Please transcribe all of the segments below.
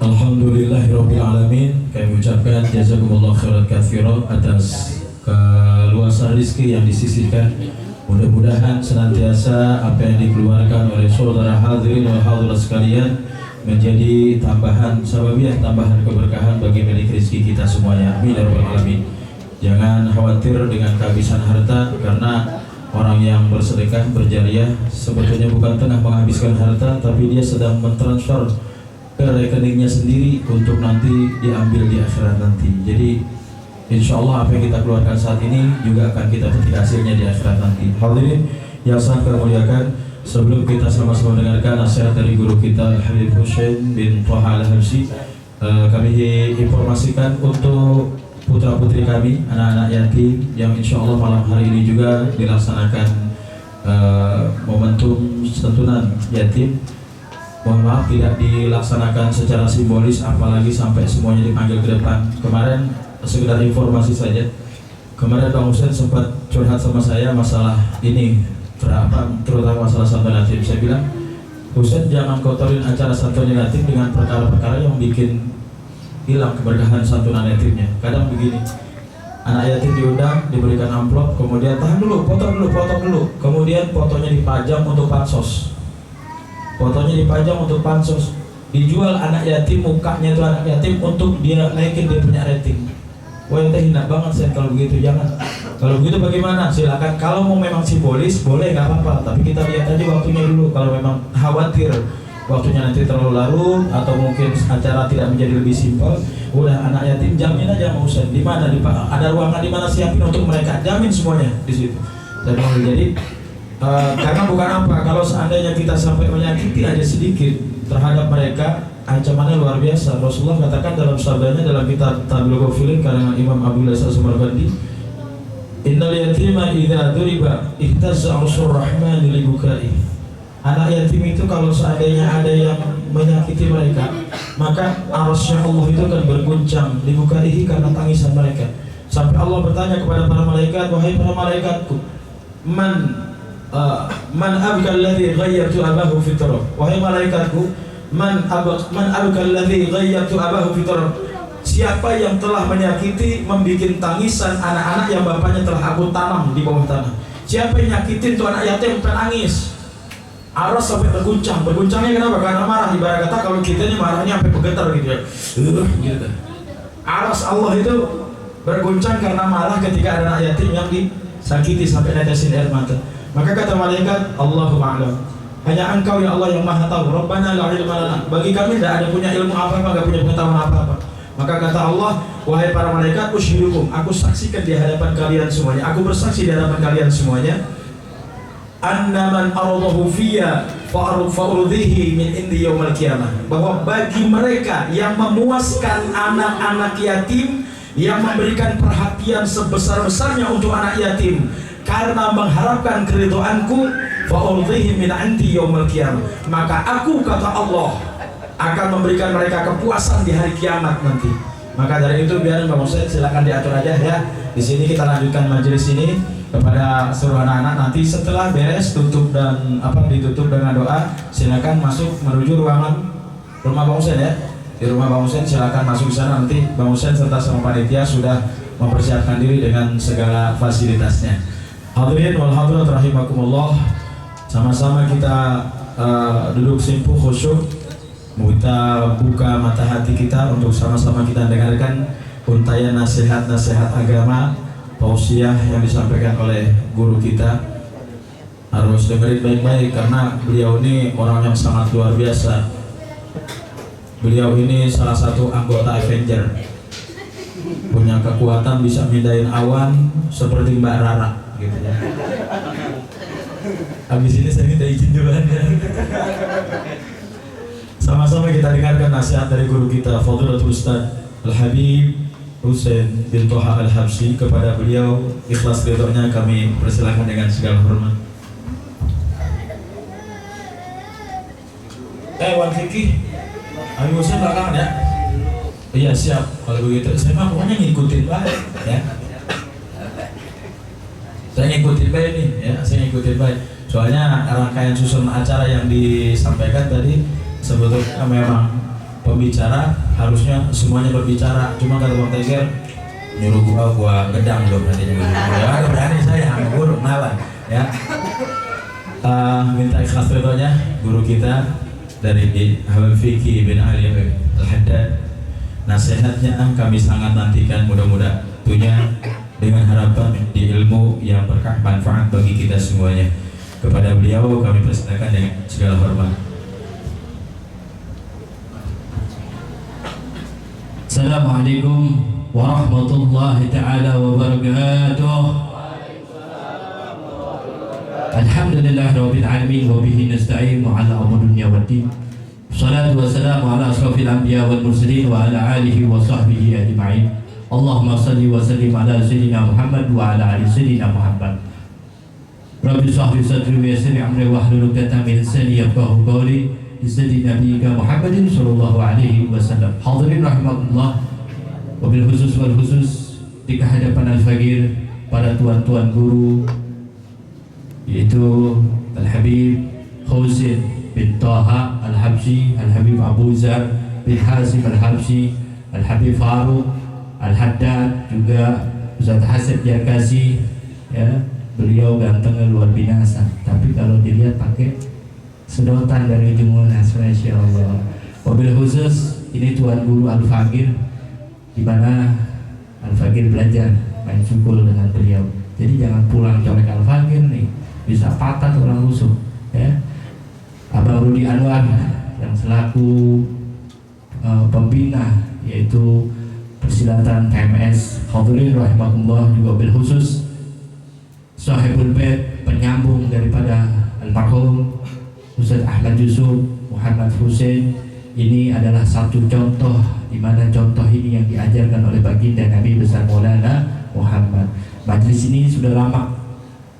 Alhamdulillahirabbil alamin. Kami ucapkan jazakumullah khairan katsiran atas keluasan rezeki yang disisihkan. Mudah-mudahan senantiasa apa yang dikeluarkan oleh saudara hadirin wal hadirat sekalian menjadi tambahan sababiah, tambahan keberkahan bagi milik rezeki kita semuanya. Amin ya rabbal alamin. Jangan khawatir dengan kehabisan harta, karena orang yang bersedekah, berjariah sebetulnya bukan tengah menghabiskan harta, tapi dia sedang mentransfer ke rekeningnya sendiri untuk nanti diambil di akhirat nanti. Jadi insya Allah apa yang kita keluarkan saat ini juga akan kita petik hasilnya di akhirat nanti. Hadirin yang sangat kami muliakan, sebelum kita sama-sama mendengarkan nasihat dari guru kita Habib Husain bin Thaha Al-Habsyi, kami informasikan untuk putra-putri kami, anak-anak yatim yang insya Allah malam hari ini juga dilaksanakan momentum santunan yatim. Mohon maaf tidak dilaksanakan secara simbolis, apalagi sampai semuanya dipanggil ke depan. Kemarin sekedar informasi saja, kemarin Bang Husain sempat curhat sama saya masalah ini, terutama masalah santunan yatim. Saya bilang, Husain jangan kotorin acara santunan yatim dengan perkara-perkara yang bikin hilang keberkahan santunan yatimnya. Kadang begini, anak yatim diundang, diberikan amplop, kemudian tahan dulu, potong dulu, kemudian fotonya dipajang untuk pansos. Fotonya dipajang untuk pansos, dijual anak yatim, mukanya itu anak yatim untuk dia naikin dia punya rating. Wah, itu hina banget saya kalau begitu. Jangan. Kalau begitu bagaimana? Silakan. Kalau mau memang simbolis boleh, nggak apa-apa. Tapi kita lihat aja waktunya dulu. Kalau memang khawatir waktunya nanti terlalu larut atau mungkin acara tidak menjadi lebih simpel, udah anak yatim jamin aja mau Husain. Di mana? Ada ruangan di mana siapin untuk mereka. Jamin semuanya di situ. Dan jadi karena bukan apa, kalau seandainya kita sampai menyakiti aja sedikit terhadap mereka, ancamannya luar biasa. Rasulullah katakan dalam sabdanya dalam kitab Tabligh Filin karangan Imam Abdullah As-Samarqandi, innal yatima idza duriba ihtazza 'urshur rahmani li bukai. Anak yatim itu kalau seandainya ada yang menyakiti mereka, maka arasy Allah itu akan berguncang li bukaihi karena tangisan mereka. Sampai Allah bertanya kepada para malaikat, wahai para malaikatku, man abka alladhi ghayyartu abahu fi turab. Wahai malaikatku, man abka alladhi ghayyartu abahu fi turab. Siapa yang telah menyakiti, membikin tangisan anak-anak yang bapaknya telah aku tanam di bawah tanah? Siapa yang nyakitin tuh anak yatim sampai nangis? Aras sampai berguncang. Berguncangnya kenapa? Karena marah. Ibarat kata kalau kita ini marahnya sampai bergetar gitu ya. Gitu. Aras Allah itu berguncang karena marah ketika ada anak yatim yang disakiti sampai netesin air mata. Maka kata malaikat, Allahumma a'lam, hanya engkau ya Allah yang maha tahu. Rabbana la ilma lana, bagi kami tidak ada punya ilmu apa-apa, tidak punya pengetahuan apa-apa. Maka kata Allah, wahai para malaikat, ushidukum, aku saksikan di hadapan kalian semuanya, aku bersaksi di hadapan kalian semuanya, anna man aradahu fiyya fa'urdihi min indi yaumil qiyamah, bahwa bagi mereka yang memuaskan anak-anak yatim, yang memberikan perhatian sebesar-besarnya untuk anak yatim karena mengharapkan keridhaanku, fa'urdihi min indi yaumil qiyamah, maka aku kata Allah akan memberikan mereka kepuasan di hari kiamat nanti. Maka dari itu biarin Bang Husain silakan diatur aja ya. Di sini kita lanjutkan majelis ini kepada seluruh anak-anak. Nanti setelah beres ditutup dengan doa, silakan masuk menuju ruangan rumah Bang Husain ya. Di rumah Bang Husain silakan masuk ke sana, nanti Bang Husain serta sama panitia sudah mempersiapkan diri dengan segala fasilitasnya. Hadirin wal hadirat rahimakumullah, sama-sama kita duduk simpuh khusyuk, kita buka mata hati kita untuk sama-sama kita dengarkan untayan nasihat-nasihat agama, tausiah yang disampaikan oleh guru kita. Harus dengerin baik-baik karena beliau ini orang yang sangat luar biasa. Beliau ini salah satu anggota Avenger, punya kekuatan bisa mindahin awan seperti Mbak Rara gitu ya. Habis ini saya minta izin juga ya. Sama-sama kita dengarkan nasihat dari guru kita Fadilatul Ustaz Al-Habib Husain bin Thaha Al-Habsyi. Kepada beliau ikhlas ridhonya kami persilakan dengan segala hormat. Wan Fikih, Habib Husain belakangan ya. Iya siap. Kalau begitu saya mah pokoknya ngikutin baik ya. Saya ngikutin baik nih ya, saya ngikutin baik. Soalnya rangkaian susun acara yang disampaikan tadi sebetulnya memang pembicara harusnya semuanya berbicara. Cuma kata Bang Tiger, nyuruh gua gedang belum berani nyuruh. Ya ada berani saya sama guru kenalan ya. Minta ikhlas ridhonya guru kita dari Habib Fikri bin Ali Al-Haddad. Nasihatnya kami sangat nantikan, mudah-mudahan tentunya dengan harapan di ilmu yang berkah manfaat bagi kita semuanya. Kepada beliau kami persilakan dengan segala hormat. Assalamualaikum warahmatullahi ta'ala wabarakatuh. Alhamdulillah rabbil alamin wa bihi nasta'in wa ala umuri dunya waddin. Salatu wassalamu ala asrafil anbiya wal mursalin wa ala alihi wa sahbihi ajma'in. Allahumma salli wa sallim ala sayyidina Muhammad wa ala ali sayyidina Muhammad. Rabbi shrah li sadri wa yassir li amri wahlul 'uqdatam min lisani yafqahu qawli. Istadi Nabi Muhammadin sallallahu alaihi wasallam. Hadirin rahimakumullah, wabil khusus wal khusus di kehadapan Al-Faqir, para tuan-tuan guru, yaitu Al-Habib Husain bin Taha Al-Habsyi, Al-Habib Abu Zar bin Hasim Al-Habsyi, Al-Habib Faruq Al-Haddad, juga Ustaz Hasib Jarkasi ya, beliau ganteng luar biasa, tapi kalau dilihat pakai sedotan dari Jumunas, Masya Allah. Wabil khusus ini tuan guru Al-Faqir, di mana Al-Faqir belajar main sukul dengan beliau. Jadi jangan pulang colek Al-Faqir nih, bisa patah orang rusuk ya. Abang Rudi Anwar yang selaku pembina yaitu Persilatan PMS, hadirin rahimakumullah, juga bil khusus Sahibul Bait, penyambung daripada almarhum Ustaz Ahmad Yusuf Muhammad Husain. Ini adalah satu contoh, di mana contoh ini yang diajarkan oleh baginda Nabi besar Maulana Muhammad. Majlis ini sudah lama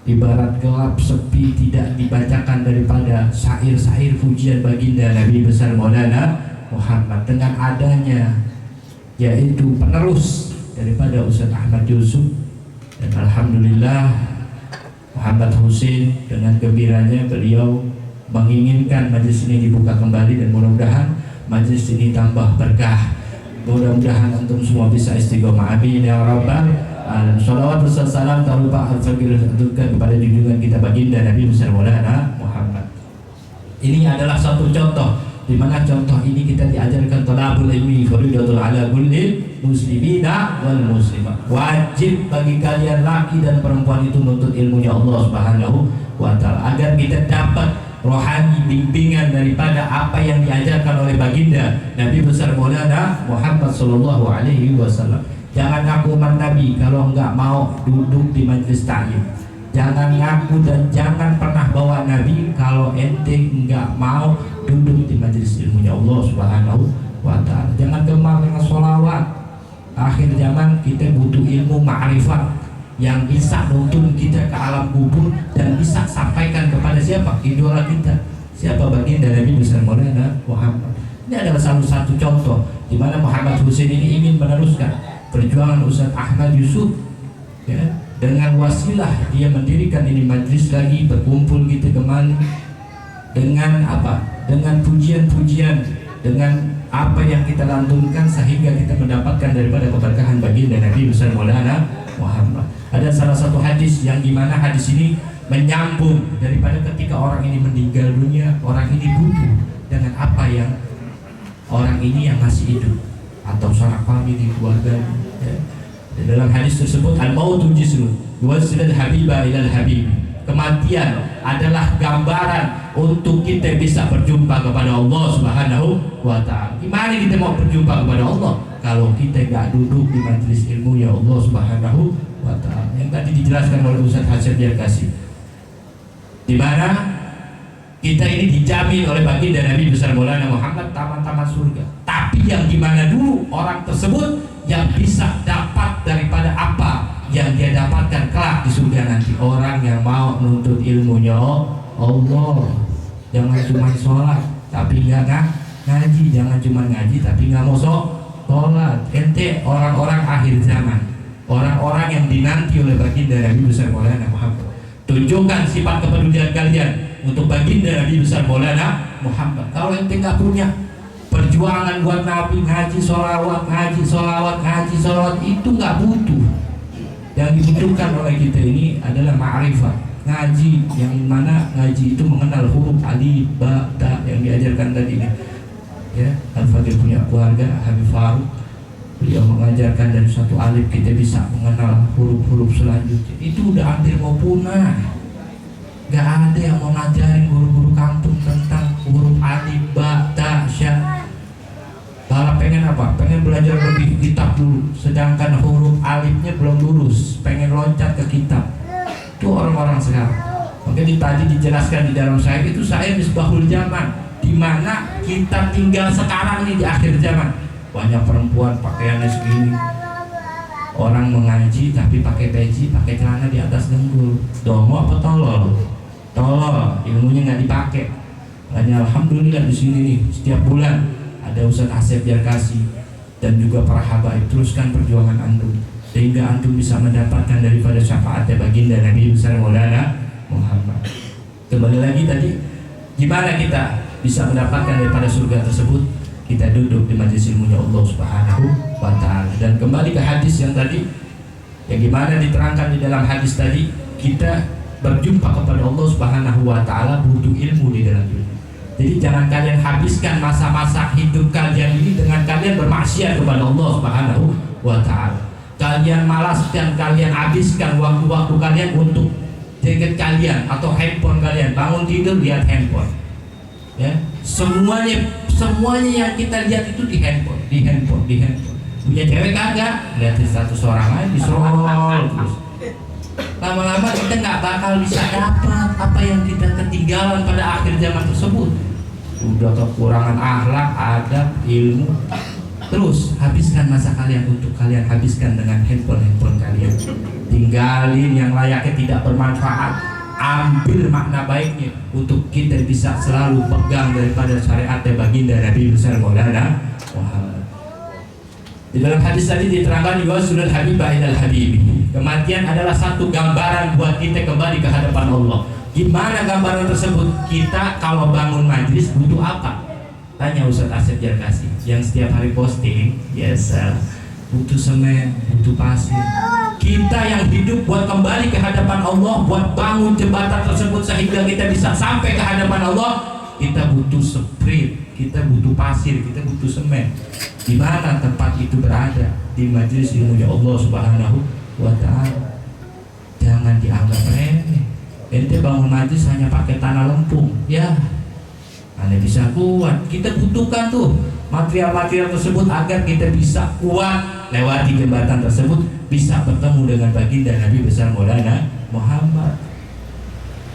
ibarat gelap sepi, tidak dibacakan daripada syair-syair pujian baginda Nabi besar Maulana Muhammad. Dengan adanya yaitu penerus daripada Ustaz Ahmad Yusuf, dan alhamdulillah Muhammad Husain dengan gembiranya beliau menginginkan majlis ini dibuka kembali, dan mudah-mudahan majlis ini tambah berkah. Mudah-mudahan antum semua bisa istiqomah, amin ya rabbal alamin. Shalawat wassalam tak lupa Al-Faqir aturkan kepada junjungan kita baginda Nabi besar Maulana Muhammad. Ini adalah satu contoh, di mana contoh ini kita diajarkan thalabul ilmi fardhatun ala kulli muslimina wal muslimat. Wajib bagi kalian laki dan perempuan itu menuntut ilmunya Allah Subhanahu wa taala, agar kita dapat rohani bimbingan daripada apa yang diajarkan oleh baginda Nabi besar Maulana Muhammad sallallahu alaihi wasallam. Jangan ngaku umat Nabi kalau enggak mau duduk di majlis ta'lim. Jangan ngaku dan jangan pernah bawa Nabi kalau ente enggak mau duduk di majlis ilmunya Allah Subhanahu wa taala. Jangan gemar dengan sholawat. Akhir zaman kita butuh ilmu ma'rifat yang bisa nuntun kita ke alam kubur dan bisa sampaikan kepada siapa? Idola kita. Siapa? Baginda Nabi besar Maulana Muhammad. Ini adalah salah satu contoh di mana Muhammad Husain ini ingin meneruskan perjuangan Ustaz Ahmad Yusuf ya, dengan wasilah dia mendirikan ini majlis lagi, berkumpul kita kembali dengan apa? Dengan pujian-pujian, dengan apa yang kita lantunkan sehingga kita mendapatkan daripada keberkahan baginda Nabi besar Maulana Muhammad. Ada salah satu hadis yang dimana hadis ini menyambung daripada ketika orang ini meninggal dunia, orang ini butuh dengan apa yang orang ini yang masih hidup atau sanak famili keluarga ya. Dalam hadis tersebut al-mautu jisrun yuwassilul habiba ilal habib. Kematian adalah gambaran untuk kita bisa berjumpa kepada Allah Subhanahu wa taala. Gimana kita mau berjumpa kepada Allah kalau kita enggak duduk di majelis ilmu ya Allah Subhanahu wa taala. Yang tadi dijelaskan oleh Ustaz Hasib Jarkasi, di mana kita ini dijamin oleh baginda Nabi besar Maulana Muhammad taman-taman surga. Tapi yang gimana dulu orang tersebut yang bisa dapat daripada apa yang dia dapatkan kelak di surga nanti? Orang yang mau nuntut ilmunya Allah. Jangan cuma sholat tapi nggak ngaji, jangan cuma ngaji tapi nggak mau sholat. Ente orang-orang akhir zaman, orang-orang yang dinanti oleh baginda Nabi besar Maulana Muhammad. Tunjukkan sifat kepedulian kalian untuk baginda Nabi besar Maulana Muhammad. Kalau ente nggak punya, perjuangan buat Nabi, ngaji sholawat, itu nggak butuh. Yang dibutuhkan oleh kita ini adalah ma'rifat, ngaji, yang mana ngaji itu mengenal huruf alif, ba, ta yang diajarkan tadi ini. Ya, Al-Fadil punya keluarga Habib Faruk, beliau mengajarkan dari satu alif kita bisa mengenal huruf-huruf selanjutnya. Itu udah hampir mau punah. Gak ada yang mau ngajarin guru-guru kampung tentang huruf alif, ba, ta, sya. Malah pengen apa? Pengen belajar lebih kitab dulu, sedangkan huruf alifnya belum lurus, pengen loncat ke kitab. Itu orang-orang sekarang. Mungkin tadi dijelaskan di dalam saya itu saya misbahul zaman, di mana kita tinggal sekarang nih di akhir zaman. Banyak perempuan pakaiannya segini, orang mengaji tapi pakai peci, pakai celana di atas dengkul. Dongo apa tolol? Tolol, ilmunya nggak dipakai. Makanya alhamdulillah di sini nih setiap bulan ada Ustaz Asep Jarkasi dan juga para habaib, teruskan perjuangan antum sehingga antum bisa mendapatkan daripada syafaatnya baginda Nabi besar Maulana Muhammad. Kembali lagi tadi, gimana kita bisa mendapatkan daripada surga tersebut? Kita duduk di majelis ilmunya Allah Subhanahu wa Ta'ala. Dan kembali ke hadis yang tadi, yang gimana diterangkan di dalam hadis tadi, kita berjumpa kepada Allah Subhanahu wa Ta'ala butuh ilmu di dalam hidup. Jadi jangan kalian habiskan masa-masa hidup kalian ini dengan kalian bermaksiat kepada Allah Subhanahu wa Ta'ala. Kalian malas dan kalian habiskan waktu-waktu kalian untuk gadget kalian atau handphone kalian. Bangun tidur lihat handphone. Ya, semuanya yang kita lihat itu di handphone. Punya cewek kagak, lihat status orang lain di scroll terus. Lama-lama kita nggak bakal bisa dapat apa yang kita ketinggalan pada akhir zaman tersebut. Udah kekurangan akhlak, adab, ilmu. Terus habiskan masa kalian untuk kalian habiskan dengan handphone kalian. Tinggalin yang layaknya tidak bermanfaat. Ambil makna baiknya untuk kita bisa selalu pegang daripada syariat baginda Nabi besar Maulana Muhammad. Di dalam hadis tadi diterangkan juga sunnah Habib Ba'idal Habibi. Kematian adalah satu gambaran buat kita kembali ke hadapan Allah. Gimana gambaran tersebut? Kita kalau bangun majlis butuh apa? Tanya Ustaz Asep Jarkasi yang setiap hari posting, yes, butuh semen, butuh pasir. Kita yang hidup buat kembali ke hadapan Allah, buat bangun jembatan tersebut sehingga kita bisa sampai ke hadapan Allah, kita butuh sprit, kita butuh pasir, kita butuh semen. Di mana tempat itu berada? Di majelis ilmunya Allah Subhanahu wa Ta'ala. Jangan dianggap remeh. Ente bangun majelis hanya pakai tanah lempung, ya Anda bisa kuat. Kita butuhkan tuh material-material tersebut agar kita bisa kuat lewati jembatan tersebut, bisa bertemu dengan baginda Nabi besar Maulana Muhammad.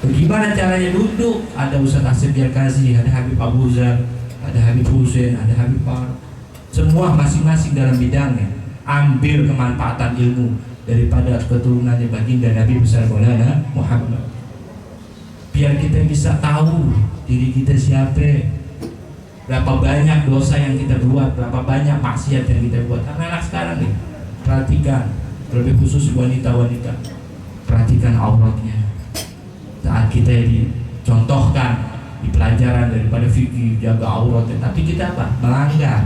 Bagaimana caranya duduk? Ada Ustaz Asep Jarkasi, ada Habib Abu Zar, ada Habib Hussein, ada Habib Faruk. Semua masing-masing dalam bidangnya. Ambil kemanfaatan ilmu daripada keturunannya baginda Nabi besar Maulana Muhammad. Biar kita bisa tahu diri kita siapa, berapa banyak dosa yang kita buat, berapa banyak maksiat yang kita buat. Anak-anak sekarang nih, perhatikan, lebih khusus wanita-wanita, perhatikan auratnya. Saat kita dicontohkan di pelajaran daripada fikih jaga auratnya, tapi kita apa? Melanggar,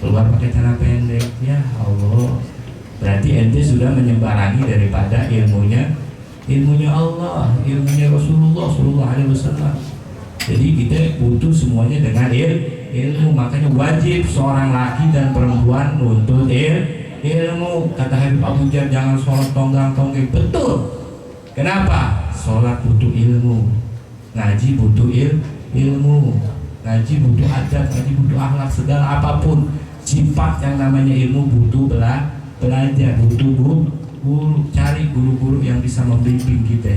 keluar pakai celana pendek. Ya Allah, berarti ente sudah menyebarangi daripada ilmunya Allah, ilmunya Rasulullah Sallallahu Alaihi Wasallam. Jadi kita butuh semuanya dengan ilmu. Makanya wajib seorang laki dan perempuan nuntut ilmu. Kata Habib Abu Jar, jangan sholat tonggang-tonggeng. Betul. Kenapa? Sholat butuh ilmu, ngaji butuh ilmu, ngaji butuh adab, ngaji butuh akhlak, segala apapun sifat yang namanya ilmu butuh belajar, butuh guru. Cari guru-guru yang bisa membimbing kita.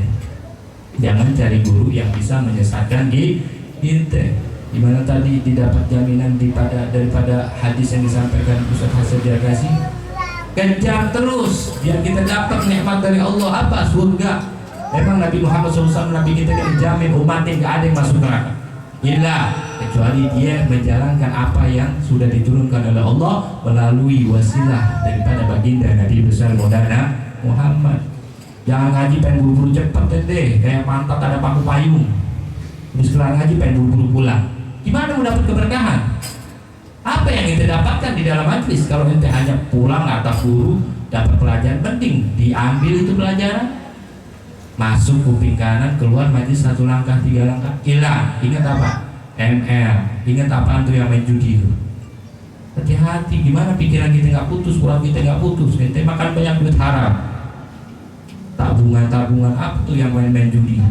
Jangan cari guru yang bisa menyesatkan kita. Dimana tadi didapat jaminan daripada hadis yang disampaikan Ustaz Asep Jarkasi. Kejar terus biar kita dapat nikmat dari Allah. Apa? Surga. Memang Nabi Muhammad SAW, Nabi kita yang dijamin umatnya gak ada yang masuk neraka. Illa kecuali dia menjalankan apa yang sudah diturunkan oleh Allah melalui wasilah daripada baginda Nabi besar Maulana Muhammad. Jangan ngaji pengen buru-buru cepet deh, kayak pantat ada paku payung. Terus kelar ngaji pengen buru-buru pulang. Gimana mau dapat keberkahan? Apa yang ente dapatkan di dalam majelis? Kalau ente hanya pulang atas guru dapat pelajaran, penting diambil itu pelajaran, masuk kuping kanan, keluar majelis 1 langkah 3 langkah hilang. Ingat apa? ML. Ingat apaan tuh yang main judi itu? Hati-hati, gimana pikiran kita nggak putus, kurang kita nggak putus. Ente makan banyak duit haram, tabungan apa tuh yang main-main judi.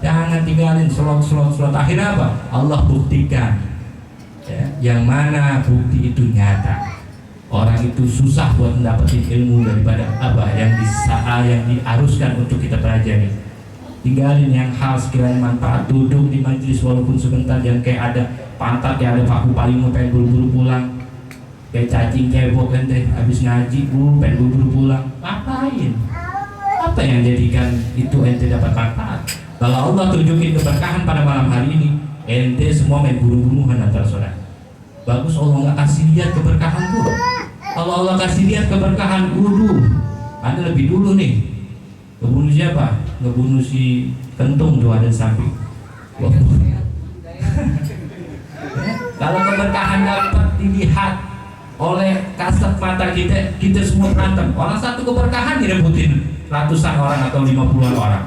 Jangan tinggalin slot. Akhirnya apa? Allah buktikan ya, yang mana bukti itu nyata. Orang itu susah buat mendapatkan ilmu daripada apa yang diaruskan untuk kita pelajari. Tinggalin yang hal sekiranya manfaat. Duduk di majelis walaupun sebentar, yang kayak ada pantat, kayak ada paku paling mau pengen buru-buru pulang, kayak cacing cebok ente habis ngaji pengen buru-buru pulang. Ngapain? Apa yang jadikan itu ente dapat manfaat? Kalau Allah tunjukin keberkahan pada malam hari ini, ente semua main buru-buruan antara saudara. Bagus Allah nggak kasih lihat keberkahan tuh. Kalau Allah kasih lihat keberkahan dulu, Anda lebih dulu nih. Ngebunuh siapa? Ngebunuh si kentung tuh ada di samping. Kalau keberkahan dapat dilihat oleh kasat mata kita, kita semua berantem. Orang satu keberkahan direbutin ratusan orang atau 50-an orang.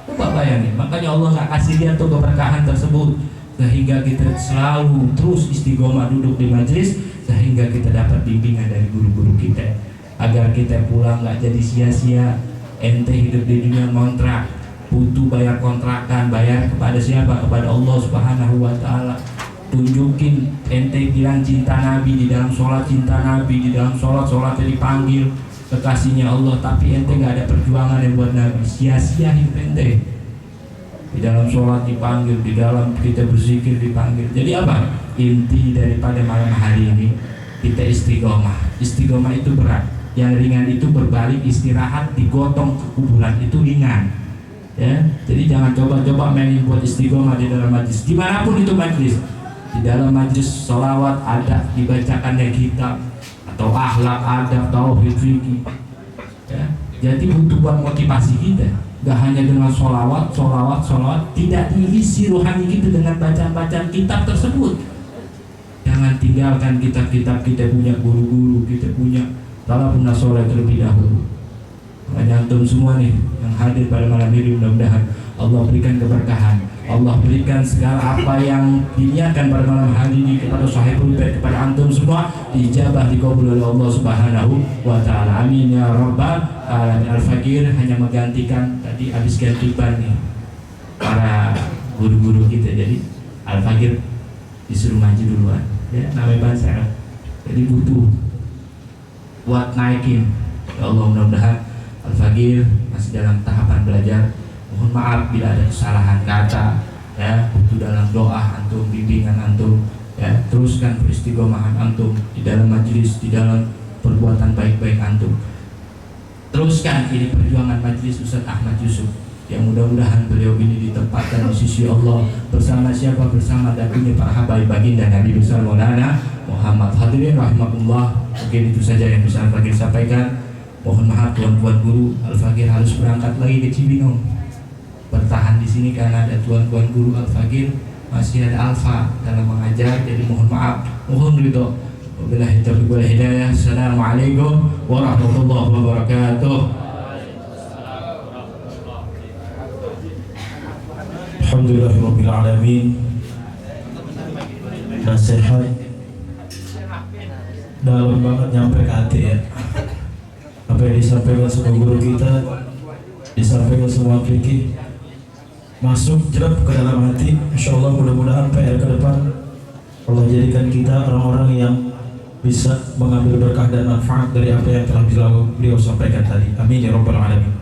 Coba bayangin. Makanya Allah nggak kasih lihat tuh keberkahan tersebut, sehingga kita selalu terus istiqomah duduk di majelis, sehingga kita dapat bimbingan dari guru-guru kita, agar kita pulang nggak jadi sia-sia. Ente hidup di dunia kontrak, butuh bayar kontrakan, bayar kepada siapa? Kepada Allah Subhanahu wa Ta'ala. Tunjukin ente bilang cinta Nabi, di dalam sholat cinta Nabi, di dalam sholatnya dipanggil kekasihnya Allah, tapi ente nggak ada perjuangan yang buat Nabi, sia-sia hidup ente. Di dalam sholat dipanggil, di dalam kita berzikir dipanggil. Jadi apa? Inti daripada malam hari ini kita istiqomah. Istiqomah itu berat. Yang ringan itu berbalik istirahat, digotong ke kuburan, itu ringan. Ya, jadi jangan coba-coba main buat istiqomah di dalam majlis. Dimanapun itu majlis. Di dalam majlis sholawat ada dibacakannya kitab atau akhlak, adab, tauhid, fikih. Ya, jadi butuh buat motivasi kita. Gak hanya dengan sholawat, tidak diisi rohani kita dengan bacaan-bacaan kitab tersebut. Jangan tinggalkan kitab-kitab, kita punya guru-guru, kita punya salafun saleh terlebih dahulu. Makanya antum semua nih yang hadir pada malam ini, mudah-mudahan Allah berikan keberkahan, Allah berikan segala apa yang diniatkan pada malam hari ini kepada sahibul bait, kepada antum semua diijabah, dikabul oleh Allah Subhanahu wa Ta'ala. Amin ya rabbal alamin. Al-Fakir hanya menggantikan, tadi habis ganti ban nih para guru-guru kita, jadi Al-Fakir disuruh maju duluan ya, namanya ban serep, jadi butuh buat naikin. Ya Allah, mudah-mudahan Al-Fakir masih dalam tahapan belajar. Mohon maaf bila ada kesalahan kata ya, butuh dalam doa antum, bimbingan antum ya. Teruskan peristiqomahan antum di dalam majelis, di dalam perbuatan baik-baik antum. Teruskan ini perjuangan majelis Ustaz Ahmad Yusuf, yang mudah-mudahan beliau ini ditempatkan di sisi Allah bersama siapa? Bersama dagunya para habaib baginda Nabi besar Maulana Muhammad. Hadirin rahimakumullah, mungkin itu saja yang bisa Al-Fakir sampaikan. Mohon maaf tuan-tuan guru, Al-Fakir harus berangkat lagi ke Cibinong. Bertahan di sini karena ada tuan-tuan guru Al-Fakir, masih ada Alfa dalam mengajar, jadi mohon maaf, mohon ridho. Wabillahi taufiq wal hidayah. Assalamualaikum warahmatullahi wabarakatuh. Alhamdulillahirabbil alamin. Nasihat dalam banget nyampe ke hati ya. Apa yang disampaikan semua guru kita, disampaikan semua fikih, masuk jerap ke dalam hati. Insyaallah mudah-mudahan PR ke depan Allah jadikan kita orang-orang yang bisa mengambil berkah dan manfaat dari apa yang telah beliau sampaikan tadi. Amin ya rabbal alamin.